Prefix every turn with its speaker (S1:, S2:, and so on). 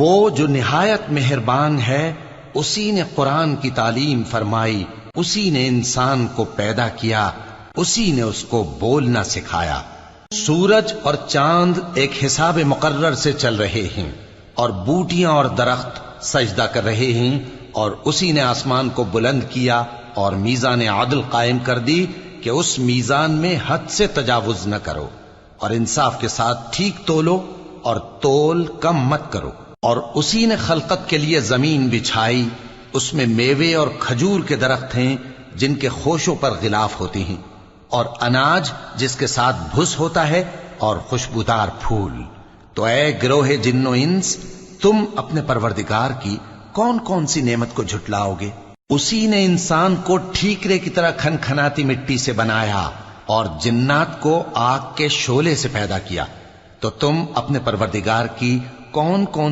S1: وہ جو نہایت مہربان ہے، اسی نے قرآن کی تعلیم فرمائی، اسی نے انسان کو پیدا کیا، اسی نے اس کو بولنا سکھایا۔ سورج اور چاند ایک حساب مقرر سے چل رہے ہیں، اور بوٹیاں اور درخت سجدہ کر رہے ہیں، اور اسی نے آسمان کو بلند کیا اور میزان عدل قائم کر دی کہ اس میزان میں حد سے تجاوز نہ کرو، اور انصاف کے ساتھ ٹھیک تولو اور تول کم مت کرو۔ اور اسی نے خلقت کے لیے زمین بچھائی، اس میں میوے اور کھجور کے درخت ہیں جن کے خوشوں پر غلاف ہوتی ہیں، اور اناج جس کے ساتھ بھس ہوتا ہے، اور خوشبودار پھول۔ تو اے گروہ جن و انس، تم اپنے پروردگار کی کون کون سی نعمت کو جھٹلاؤ گے؟ اسی نے انسان کو ٹھیکرے کی طرح کھنکھناتی مٹی سے بنایا اور جنات کو آگ کے شعلے سے پیدا کیا۔ تو تم اپنے پروردگار کی کون کون